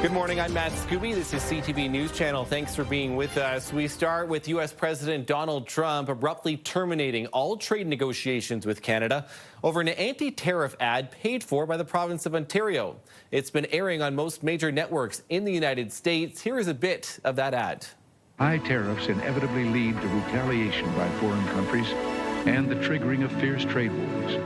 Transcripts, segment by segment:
Good morning, I'm Matt Scooby. This is CTV News Channel. Thanks for being with us. We start with U.S. President Donald Trump abruptly terminating all trade negotiations with Canada over an anti-tariff ad paid for by the province of Ontario. It's been airing on most major networks in the United States. Here is a bit of that ad. High tariffs inevitably lead to retaliation by foreign countries and the triggering of fierce trade wars.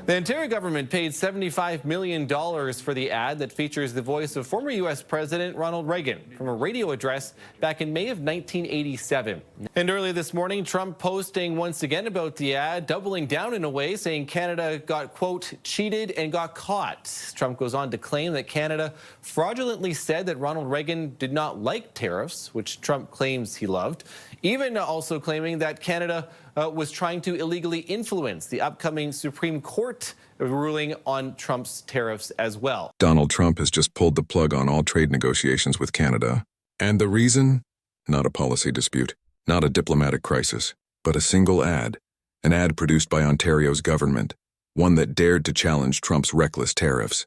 The Ontario government paid $75 million for the ad that features the voice of former U.S. President Ronald Reagan from a radio address back in May of 1987. And earlier this morning, Trump posting once again about the ad, doubling down in a way, saying Canada got, quote, cheated and got caught. Trump goes on to claim that Canada fraudulently said that Ronald Reagan did not like tariffs, which Trump claims he loved, even also claiming that Canada was trying to illegally influence the upcoming Supreme Court ruling on Trump's tariffs as well. Donald Trump has just pulled the plug on all trade negotiations with Canada. And the reason? Not a policy dispute, not a diplomatic crisis, but a single ad. An ad produced by Ontario's government, one that dared to challenge Trump's reckless tariffs.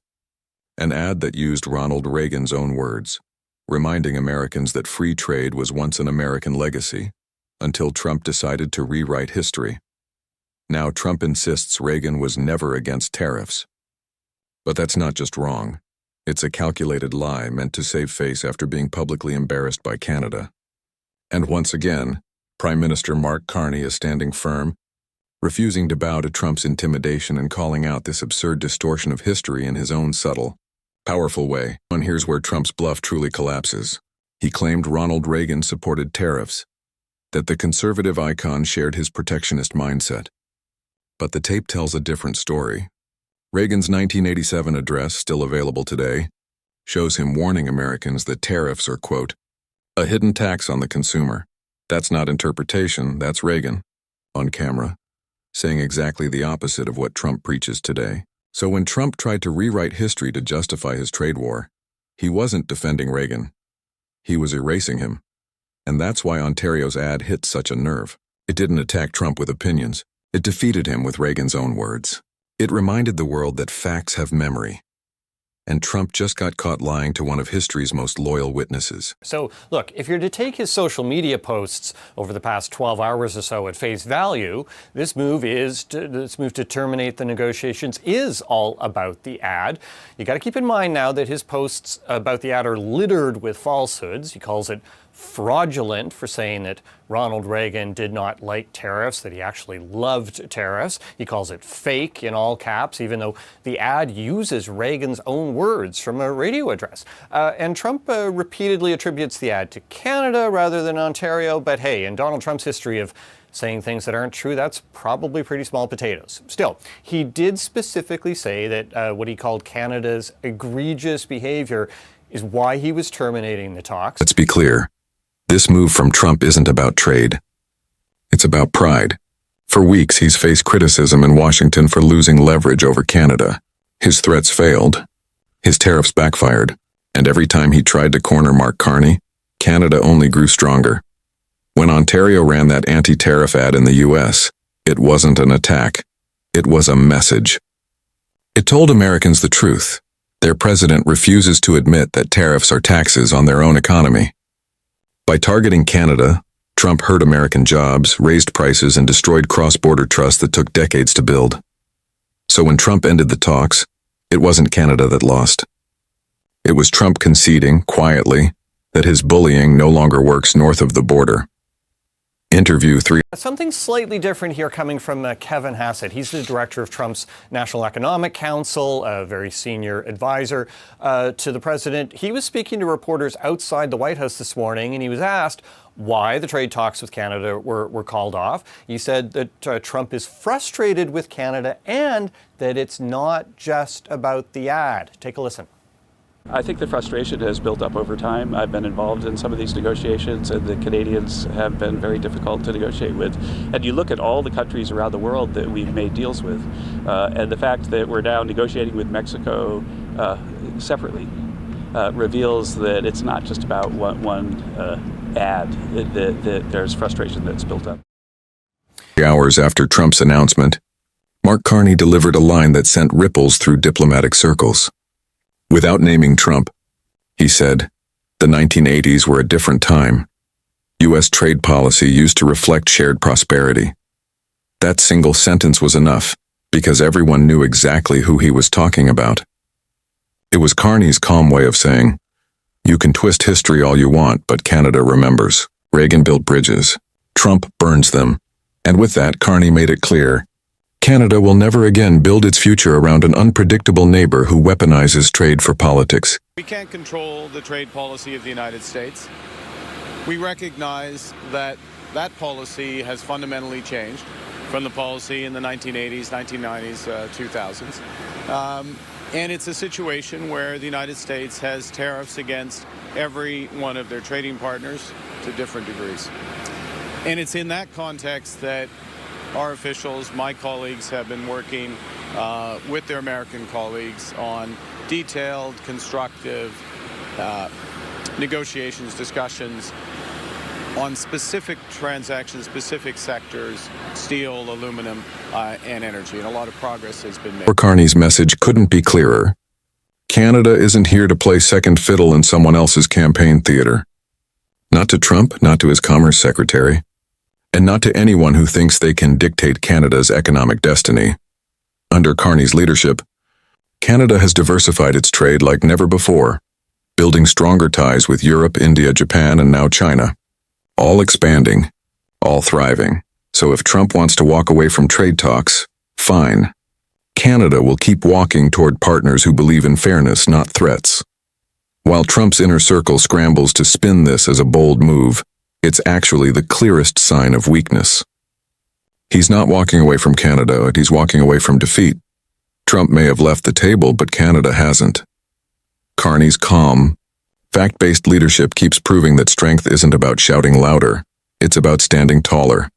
An ad that used Ronald Reagan's own words, reminding Americans that free trade was once an American legacy, until Trump decided to rewrite history. Now Trump insists Reagan was never against tariffs. But that's not just wrong. It's a calculated lie meant to save face after being publicly embarrassed by Canada. And once again, Prime Minister Mark Carney is standing firm, refusing to bow to Trump's intimidation and calling out this absurd distortion of history in his own subtle, powerful way. And here's where Trump's bluff truly collapses. He claimed Ronald Reagan supported tariffs, that the conservative icon shared his protectionist mindset. But the tape tells a different story. Reagan's 1987 address, still available today, shows him warning Americans that tariffs are, quote, a hidden tax on the consumer. That's not interpretation, that's Reagan, on camera, saying exactly the opposite of what Trump preaches today. So when Trump tried to rewrite history to justify his trade war, he wasn't defending Reagan. He was erasing him. And that's why Ontario's ad hit such a nerve. It didn't attack Trump with opinions. It defeated him with Reagan's own words. It reminded the world that facts have memory. And Trump just got caught lying to one of history's most loyal witnesses. So, look, if you're to take his social media posts over the past 12 hours or so at face value, this move to terminate the negotiations is all about the ad. You got to keep in mind now that his posts about the ad are littered with falsehoods. He calls it fraudulent for saying that Ronald Reagan did not like tariffs, that he actually loved tariffs. He calls it fake in all caps, even though the ad uses Reagan's own words from a radio address. And Trump repeatedly attributes the ad to Canada rather than Ontario. But hey, in Donald Trump's history of saying things that aren't true, that's probably pretty small potatoes. Still, he did specifically say that what he called Canada's egregious behavior is why he was terminating the talks. Let's be clear. This move from Trump isn't about trade. It's about pride. For weeks, he's faced criticism in Washington for losing leverage over Canada. His threats failed. His tariffs backfired. And every time he tried to corner Mark Carney, Canada only grew stronger. When Ontario ran that anti-tariff ad in the U.S., it wasn't an attack. It was a message. It told Americans the truth. Their president refuses to admit that tariffs are taxes on their own economy. By targeting Canada, Trump hurt American jobs, raised prices, and destroyed cross-border trust that took decades to build. So when Trump ended the talks, it wasn't Canada that lost. It was Trump conceding, quietly, that his bullying no longer works north of the border. Interview 3. Something slightly different here coming from Kevin Hassett. He's the director of Trump's National Economic Council, a very senior advisor to the president. He was speaking to reporters outside the White House this morning, and he was asked why the trade talks with Canada were called off. He said that Trump is frustrated with Canada and that it's not just about the ad. Take a listen. I think the frustration has built up over time. I've been involved in some of these negotiations, and the Canadians have been very difficult to negotiate with. And you look at all the countries around the world that we've made deals with, and the fact that we're now negotiating with Mexico separately reveals that it's not just about one ad, that there's frustration that's built up. Hours after Trump's announcement, Mark Carney delivered a line that sent ripples through diplomatic circles. Without naming Trump, He said, "The 1980s were a different time. U.S. trade policy used to reflect shared prosperity." That single sentence was enough, because everyone knew exactly who he was talking about. It was Carney's calm way of saying, "You can twist history all you want, but Canada remembers. Reagan built bridges. Trump burns them." And with that, Carney made it clear, Canada will never again build its future around an unpredictable neighbor who weaponizes trade for politics. We can't control the trade policy of the United States. We recognize that that policy has fundamentally changed from the policy in the 1980s, 1990s, 2000s. And it's a situation where the United States has tariffs against every one of their trading partners to different degrees. And it's in that context that our officials, my colleagues, have been working with their American colleagues on detailed, constructive negotiations, discussions on specific transactions, specific sectors, steel, aluminum, and energy. And a lot of progress has been made. Carney's message couldn't be clearer. Canada isn't here to play second fiddle in someone else's campaign theater. Not to Trump, not to his Commerce Secretary, and not to anyone who thinks they can dictate Canada's economic destiny. Under Carney's leadership, Canada has diversified its trade like never before, building stronger ties with Europe, India, Japan, and now China. All expanding, all thriving. So if Trump wants to walk away from trade talks, fine. Canada will keep walking toward partners who believe in fairness, not threats. While Trump's inner circle scrambles to spin this as a bold move, it's actually the clearest sign of weakness. He's not walking away from Canada, he's walking away from defeat. Trump may have left the table, but Canada hasn't. Carney's calm, fact-based leadership keeps proving that strength isn't about shouting louder, it's about standing taller.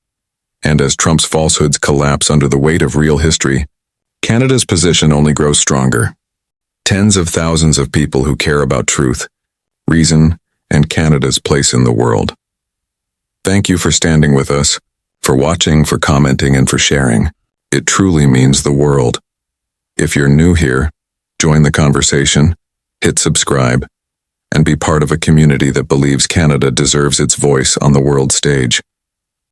And as Trump's falsehoods collapse under the weight of real history, Canada's position only grows stronger. Tens of thousands of people who care about truth, reason, and Canada's place in the world. Thank you for standing with us, for watching, for commenting, and for sharing. It truly means the world. If you're new here, join the conversation, hit subscribe, and be part of a community that believes Canada deserves its voice on the world stage.